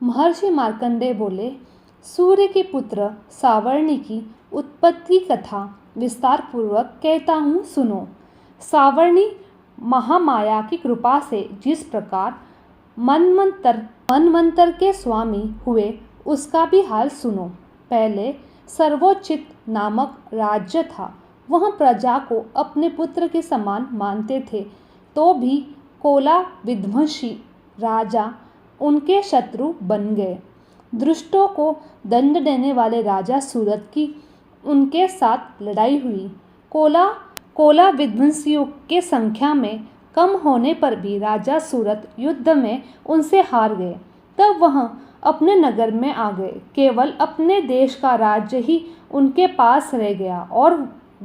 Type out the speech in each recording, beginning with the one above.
महर्षि मार्कंडेय बोले, सूर्य के पुत्र सावर्णी की उत्पत्ति कथा विस्तार पूर्वक कहता हूँ, सुनो। सावर्णी महामाया की कृपा से जिस प्रकार मनवंतर के स्वामी हुए उसका भी हाल सुनो। पहले सर्वोचित नामक राज्य था। वह प्रजा को अपने पुत्र के समान मानते थे, तो भी कोला विध्वंसी राजा उनके शत्रु बन गए। दुष्टों को दंड देने वाले राजा सूरत की उनके साथ लड़ाई हुई। कोला विध्वंसियों के संख्या में कम होने पर भी राजा सूरत युद्ध में उनसे हार गए। तब वह अपने नगर में आ गए। केवल अपने देश का राज्य ही उनके पास रह गया और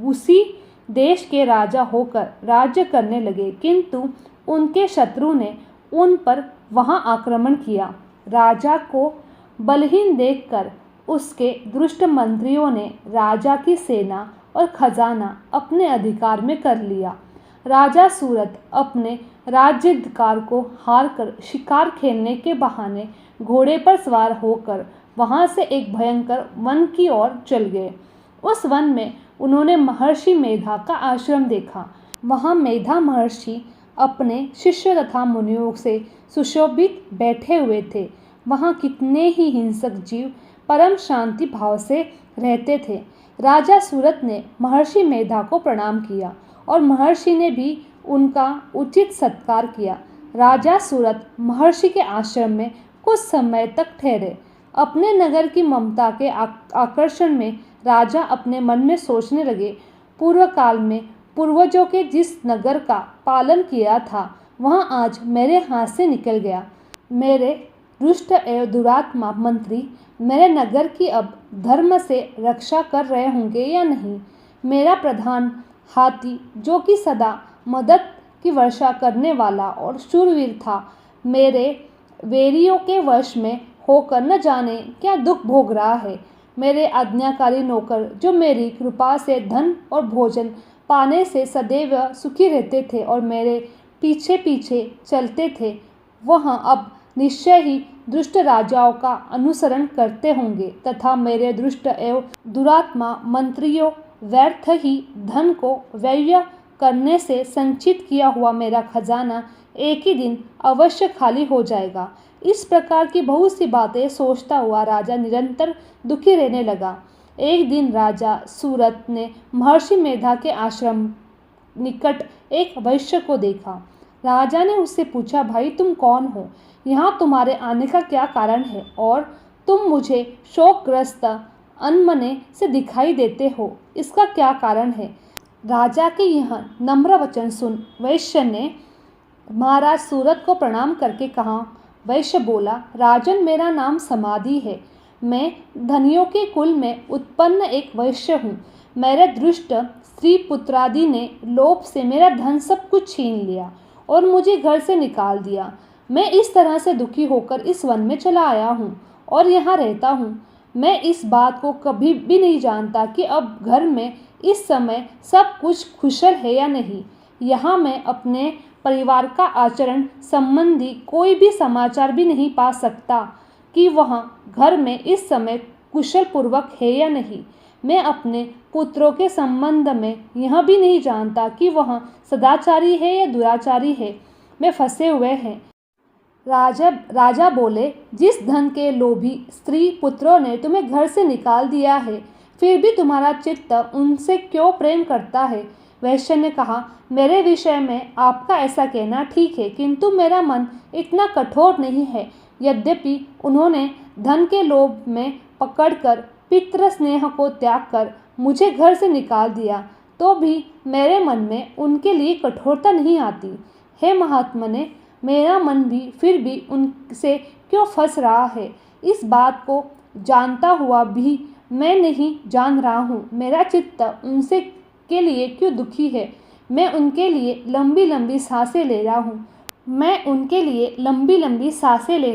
उसी देश के राजा होकर राज्य करने लगे, किंतु उनके शत्रु ने उन पर वहां आक्रमण किया। राजा को बलहीन देखकर उसके दुष्ट मंत्रियों ने राजा की सेना और खजाना अपने अधिकार में कर लिया। राजा सूरत अपने राज्याधिकार को हार कर शिकार खेलने के बहाने घोड़े पर सवार होकर वहां से एक भयंकर वन की ओर चल गए। उस वन में उन्होंने महर्षि मेधा का आश्रम देखा। वहां मेधा महर्षि अपने शिष्य तथा मुनियों से सुशोभित बैठे हुए थे। वहां कितने ही हिंसक जीव परम शांति भाव से रहते थे। राजा सूरत ने महर्षि मेधा को प्रणाम किया और महर्षि ने भी उनका उचित सत्कार किया। राजा सूरत महर्षि के आश्रम में कुछ समय तक ठहरे। अपने नगर की ममता के आकर्षण में राजा अपने मन में सोचने लगे, पूर्व काल में पूर्वजों के जिस नगर का पालन किया था वह आज मेरे हाथ से निकल गया। मेरे दुष्ट एवं दुरात्मा मंत्री मेरे नगर की अब धर्म से रक्षा कर रहे होंगे या नहीं। मेरा प्रधान हाथी, जो कि सदा मदद की वर्षा करने वाला और शूरवीर था, मेरे वेरियों के वश में होकर न जाने क्या दुख भोग रहा है। मेरे आज्ञाकारी नौकर, जो मेरी कृपा से धन और भोजन पाने से सदैव सुखी रहते थे और मेरे पीछे पीछे चलते थे, वह अब निश्चय ही दुष्ट राजाओं का अनुसरण करते होंगे तथा मेरे दुष्ट एवं दुरात्मा मंत्रियों व्यर्थ ही धन को व्यय करने से संचित किया हुआ मेरा खजाना एक ही दिन अवश्य खाली हो जाएगा। इस प्रकार की बहुत सी बातें सोचता हुआ राजा निरंतर दुखी रहने लगा। एक दिन राजा सूरत ने महर्षि मेधा के आश्रम निकट एक वैश्य को देखा। राजा ने उससे पूछा, भाई तुम कौन हो? यहाँ तुम्हारे आने का क्या कारण है और तुम मुझे शोकग्रस्त अनमने से दिखाई देते हो, इसका क्या कारण है? राजा के यह नम्र वचन सुन वैश्य ने महाराज सूरत को प्रणाम करके कहा। वैश्य बोला, राजन, मेरा नाम समाधि है। मैं धनियों के कुल में उत्पन्न एक वैश्य हूँ। मेरे दुष्ट स्त्री पुत्रादि ने लोभ से मेरा धन सब कुछ छीन लिया और मुझे घर से निकाल दिया। मैं इस तरह से दुखी होकर इस वन में चला आया हूँ और यहाँ रहता हूँ। मैं इस बात को कभी भी नहीं जानता कि अब घर में इस समय सब कुछ कुशल है या नहीं। यहाँ मैं अपने परिवार का आचरण संबंधी कोई भी समाचार भी नहीं पा सकता कि वह घर में इस समय कुशल पूर्वक है या नहीं। मैं अपने पुत्रों के संबंध में यह भी नहीं जानता कि वह सदाचारी है या दुराचारी है। मैं फंसे हुए हैं। राजा बोले, जिस धन के लोभी स्त्री पुत्रों ने तुम्हें घर से निकाल दिया है, फिर भी तुम्हारा चित्त उनसे क्यों प्रेम करता है? वैश्य ने कहा, मेरे विषय में आपका ऐसा कहना ठीक है, किंतु मेरा मन इतना कठोर नहीं है। यद्यपि उन्होंने धन के लोभ में पकड़कर पितृ स्नेह को त्याग कर मुझे घर से निकाल दिया, तो भी मेरे मन में उनके लिए कठोरता नहीं आती। हे महात्मने, मेरा मन भी फिर भी उनसे क्यों फंस रहा है? इस बात को जानता हुआ भी मैं नहीं जान रहा हूँ। मेरा चित्त उनसे के लिए क्यों दुखी है? मैं उनके लिए लंबी लंबी सांसें ले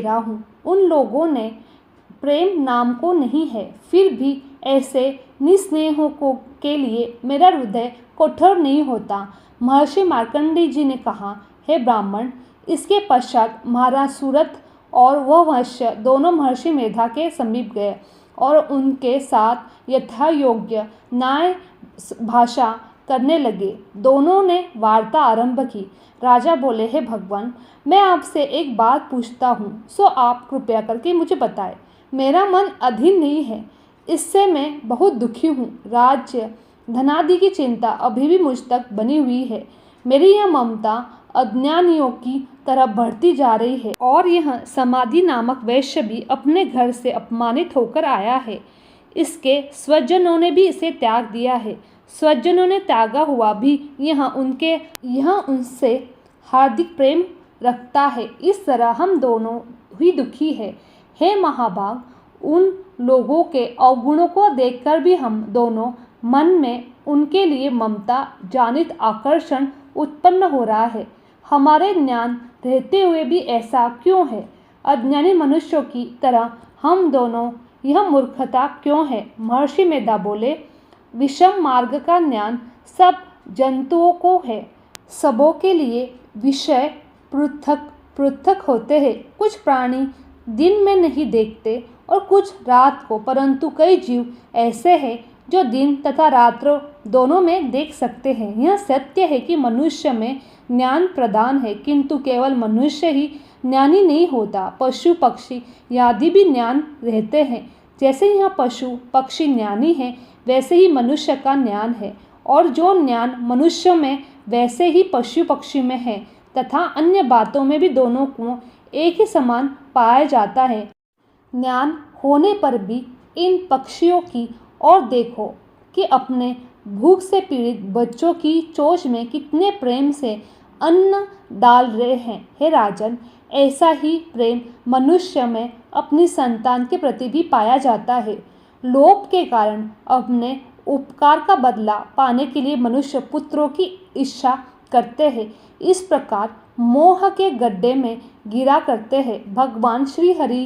रहा हूँ। उन लोगों ने प्रेम नाम को नहीं है, फिर भी ऐसे निस्नेहों के लिए मेरा हृदय कठोर नहीं होता। महर्षि मार्कंडेय जी ने कहा, हे ब्राह्मण, इसके पश्चात महाराज सूरत और वह वैश्य दोनों महर्षि मेधा के समीप गए और उनके साथ यथा योग्य न्याय भाषा करने लगे। दोनों ने वार्ता आरंभ की। राजा बोले, हे भगवान, मैं आपसे एक बात पूछता हूँ, सो आप कृपया करके मुझे बताएं। मेरा मन अधीन नहीं है, इससे मैं बहुत दुखी हूँ। राज्य धनादि की चिंता अभी भी मुझ तक बनी हुई है। मेरी यह ममता अज्ञानियों की तरह बढ़ती जा रही है और यह समाधि नामक वैश्य भी अपने घर से अपमानित होकर आया है। इसके स्वजनों ने भी इसे त्याग दिया है। स्वजनों ने त्यागा हुआ भी यह उनसे हार्दिक प्रेम रखता है। इस तरह हम दोनों ही दुखी है। हे महाभाग, उन लोगों के अवगुणों को देखकर भी हम दोनों मन में उनके लिए ममता जानित आकर्षण उत्पन्न हो रहा है। हमारे ज्ञान रहते हुए भी ऐसा क्यों है? अज्ञानी मनुष्यों की तरह हम दोनों यह मूर्खता क्यों है? महर्षि मेधा बोले, विषम मार्ग का ज्ञान सब जंतुओं को है। सबों के लिए विषय पृथक पृथक होते हैं। कुछ प्राणी दिन में नहीं देखते और कुछ रात को, परंतु कई जीव ऐसे हैं जो दिन तथा रात्र दोनों में देख सकते हैं। यह सत्य है कि मनुष्य में ज्ञान प्रधान है, किंतु केवल मनुष्य ही ज्ञानी नहीं होता। पशु पक्षी आदि भी ज्ञान रहते हैं। जैसे यह पशु पक्षी ज्ञानी है, वैसे ही मनुष्य का ज्ञान है, और जो ज्ञान मनुष्य में वैसे ही पशु पक्षी में है तथा अन्य बातों में भी दोनों को एक ही समान पाया जाता है। ज्ञान होने पर भी इन पक्षियों की ओर देखो कि अपने भूख से पीड़ित बच्चों की चोंच में कितने प्रेम से अन्न डाल रहे हैं। हे राजन, ऐसा ही प्रेम मनुष्य में अपनी संतान के प्रति भी पाया जाता है। लोभ के कारण अपने उपकार का बदला पाने के लिए मनुष्य पुत्रों की इच्छा करते हैं। इस प्रकार मोह के गड्ढे में गिरा करते हैं। भगवान श्री हरि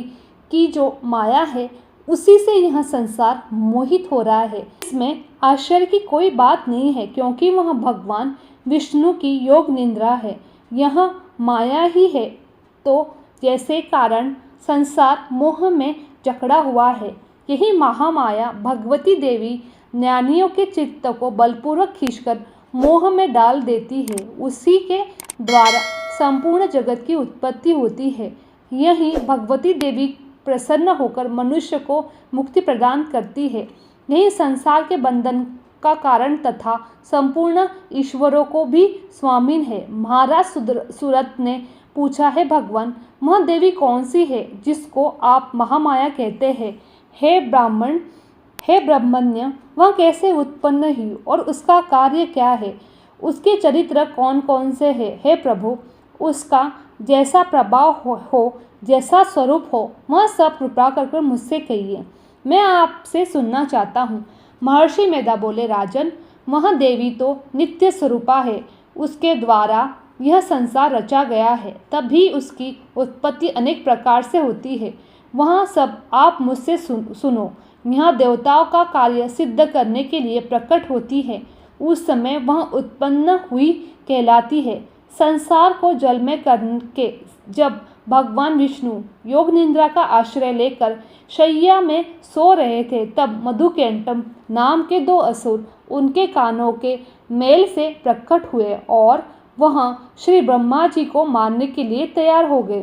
की जो माया है, उसी से यह संसार मोहित हो रहा है। इसमें आश्चर्य की कोई बात नहीं है, क्योंकि वह भगवान विष्णु की योग निद्रा है। यह माया ही है तो जैसे कारण संसार मोह में जकड़ा हुआ है, यही महामाया भगवती देवी ज्ञानियों के चित्त को बलपूर्वक खींचकर मोह में डाल देती है। उसी के द्वारा संपूर्ण जगत की उत्पत्ति होती है। यही भगवती देवी प्रसन्न होकर मनुष्य को मुक्ति प्रदान करती है। यही संसार के बंधन का कारण तथा संपूर्ण ईश्वरों को भी स्वामीन है। महाराज सूरत ने पूछा, है भगवान, वह देवी कौन सी है जिसको आप महामाया कहते हैं? हे ब्राह्मण, हे ब्रह्मण्य, वह कैसे उत्पन्न हुई और उसका कार्य क्या है? उसके चरित्र कौन कौन से हैं? हे प्रभु, उसका जैसा प्रभाव हो जैसा स्वरूप हो, वह सब कृपा कर मुझसे कहिए, मैं आपसे सुनना चाहता हूँ। महर्षि मेधा बोले, राजन, वह देवी तो नित्य स्वरूपा है। उसके द्वारा यह संसार रचा गया है, तभी उसकी उत्पत्ति अनेक प्रकार से होती है। वह सब आप मुझसे सुनो। यह देवताओं का कार्य सिद्ध करने के लिए प्रकट होती है। उस समय वह उत्पन्न हुई कहलाती है। संसार को जल में करके जब भगवान विष्णु योग निद्रा का आश्रय लेकर शैया में सो रहे थे, तब मधुकैटभ नाम के दो असुर उनके कानों के मेल से प्रकट हुए और वह श्री ब्रह्मा जी को मारने के लिए तैयार हो गए।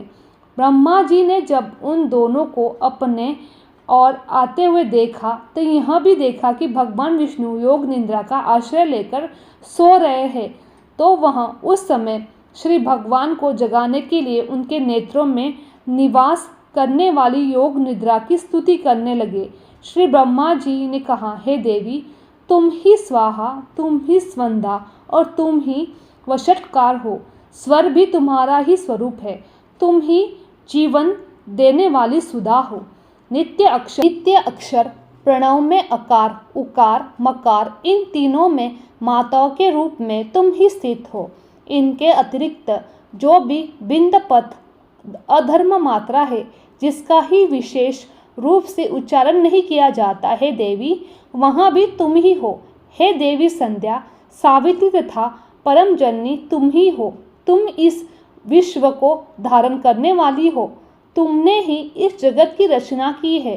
ब्रह्मा जी ने जब उन दोनों को अपने और आते हुए देखा, तो यह भी देखा कि भगवान विष्णु योग निद्रा का आश्रय लेकर सो रहे हैं। तो वह उस समय श्री भगवान को जगाने के लिए उनके नेत्रों में निवास करने वाली योग निद्रा की स्तुति करने लगे। श्री ब्रह्मा जी ने कहा, हे देवी, तुम ही स्वाहा, तुम ही स्वंधा और तुम ही वषटकार हो। स्वर भी तुम्हारा ही स्वरूप है। तुम ही जीवन देने वाली सुधा हो। नित्य अक्षर प्रणव में अकार, उकार, मकार, इन तीनों में माताओं के रूप में तुम ही स्थित हो। इनके अतिरिक्त जो भी बिंद पथ अधर्म मात्रा है, जिसका ही विशेष रूप से उच्चारण नहीं किया जाता है देवी, वहाँ भी तुम ही हो। हे देवी संध्या, सावित्री तथा परम जननी तुम ही हो। तुम इस विश्व को धारण करने वाली हो। तुमने ही इस जगत की रचना की है,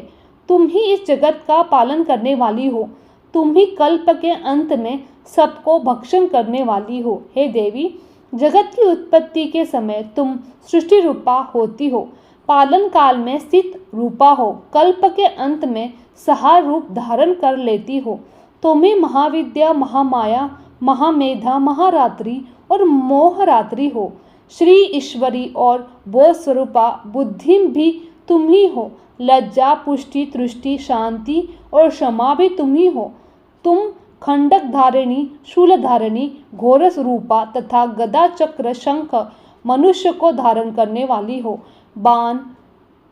तुम ही इस जगत का पालन करने वाली हो, तुम ही कल्प के अंत में सबको भक्षण करने वाली हो। हे देवी, जगत की उत्पत्ति के समय तुम सृष्टि रूपा होती हो, पालन काल में स्थित रूपा हो, कल्प के अंत में सहार रूप धारण कर लेती हो। तुम ही महाविद्या, महामाया, महामेधा, महारात्रि और मोहरात्रि हो। श्री ईश्वरी और बोध स्वरूपा बुद्धि भी तुम ही हो। लज्जा, पुष्टि, तुष्टि, शांति और क्षमा भी तुम ही हो। तुम खंडक धारिणी, शूल धारिणी, घोरस रूपा तथा गदा, चक्र, शंख मनुष्य को धारण करने वाली हो। बाण,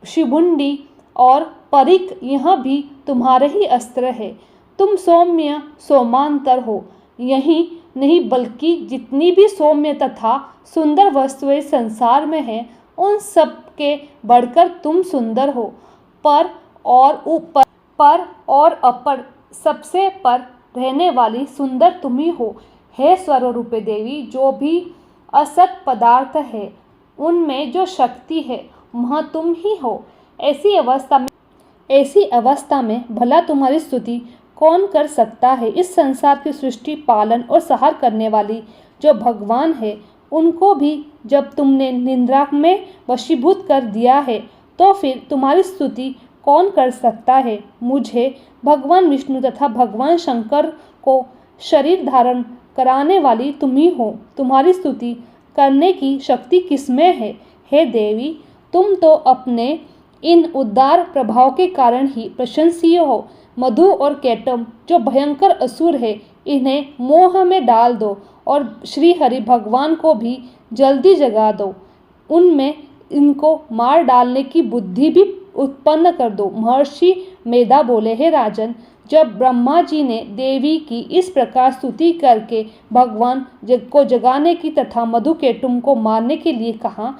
शिबुंडी और परिक यह भी तुम्हारे ही अस्त्र है। तुम सौम्य सोमांतर हो। यही नहीं बल्कि जितनी भी सौम्य तथा सुंदर वस्तुएं संसार में हैं, उन सब के बढ़कर तुम सुंदर हो। पर और अपर, सबसे पर रहने वाली सुंदर तुम ही हो। हे स्वरूपे देवी, जो भी असत पदार्थ है उनमें जो शक्ति है वह तुम ही हो। ऐसी अवस्था में भला तुम्हारी स्तुति कौन कर सकता है। इस संसार की सृष्टि, पालन और सहार करने वाली जो भगवान है, उनको भी जब तुमने निद्रा में वशीभूत कर दिया है, तो फिर तुम्हारी स्तुति कौन कर सकता है। मुझे भगवान विष्णु तथा भगवान शंकर को शरीर धारण कराने वाली तुम ही हो। तुम्हारी स्तुति करने की शक्ति किसमें है। हे देवी, तुम तो अपने इन उदार प्रभाव के कारण ही प्रशंसीय हो। मधु और कैटम जो भयंकर असुर है, इन्हें मोह में डाल दो और श्री हरि भगवान को भी जल्दी जगा दो। उनमें इनको मार डालने की बुद्धि भी उत्पन्न कर दो। महर्षि मेधा बोले, हे राजन, जब ब्रह्मा जी ने देवी की इस प्रकार स्तुति करके भगवान को जगाने की तथा मधुकेटुम को मारने के लिए कहा,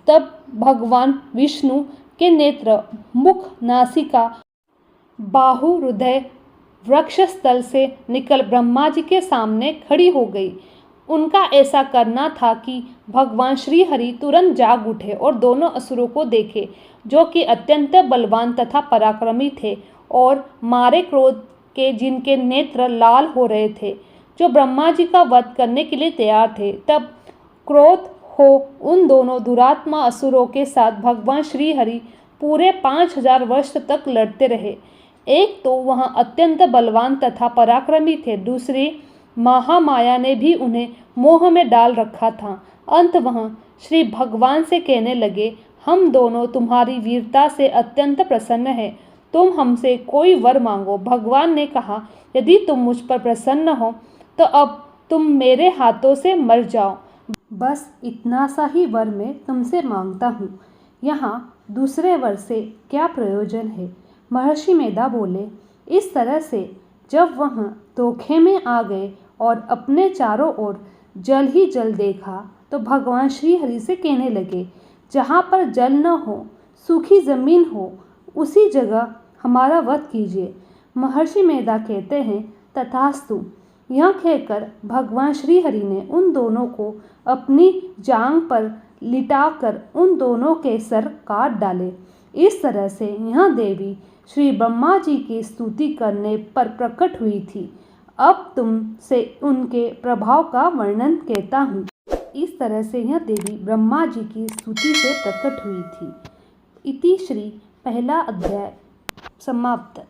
तब भगवान विष्णु के नेत्र, मुख, नासिका, बाहु, हृदय वृक्ष स्थल से निकल ब्रह्मा जी के सामने खड़ी हो गई। उनका ऐसा करना था कि भगवान श्री हरि तुरंत जाग उठे और दोनों असुरों को देखे, जो कि अत्यंत बलवान तथा पराक्रमी थे और मारे क्रोध के जिनके नेत्र लाल हो रहे थे, जो ब्रह्मा जी का वध करने के लिए तैयार थे। तब क्रोध हो उन दोनों दुरात्मा असुरों के साथ भगवान श्री हरि पूरे 5000 वर्ष तक लड़ते रहे। एक तो वह अत्यंत बलवान तथा पराक्रमी थे, दूसरी महामाया ने भी उन्हें मोह में डाल रखा था। अंत वह श्री भगवान से कहने लगे, हम दोनों तुम्हारी वीरता से अत्यंत प्रसन्न हैं, तुम हमसे कोई वर मांगो। भगवान ने कहा, यदि तुम मुझ पर प्रसन्न हो तो अब तुम मेरे हाथों से मर जाओ। बस इतना सा ही वर मैं तुमसे मांगता हूँ, यहाँ दूसरे वर से क्या प्रयोजन है। महर्षि मेधा बोले, इस तरह से जब वह धोखे में आ गए और अपने चारों ओर जल ही जल देखा, तो भगवान श्री हरि से कहने लगे, जहाँ पर जल न हो, सूखी जमीन हो, उसी जगह हमारा वध कीजिए। महर्षि मेधा कहते हैं, तथास्तु। यह कहकर भगवान श्री हरि ने उन दोनों को अपनी जांघ पर लिटाकर उन दोनों के सर काट डाले। इस तरह से यह देवी श्री ब्रह्मा जी की स्तुति करने पर प्रकट हुई थी। अब तुमसे उनके प्रभाव का वर्णन कहता हूँ। इस तरह से यह देवी ब्रह्मा जी की स्तुति से प्रकट हुई थी। इति श्री पहला अध्याय समाप्त।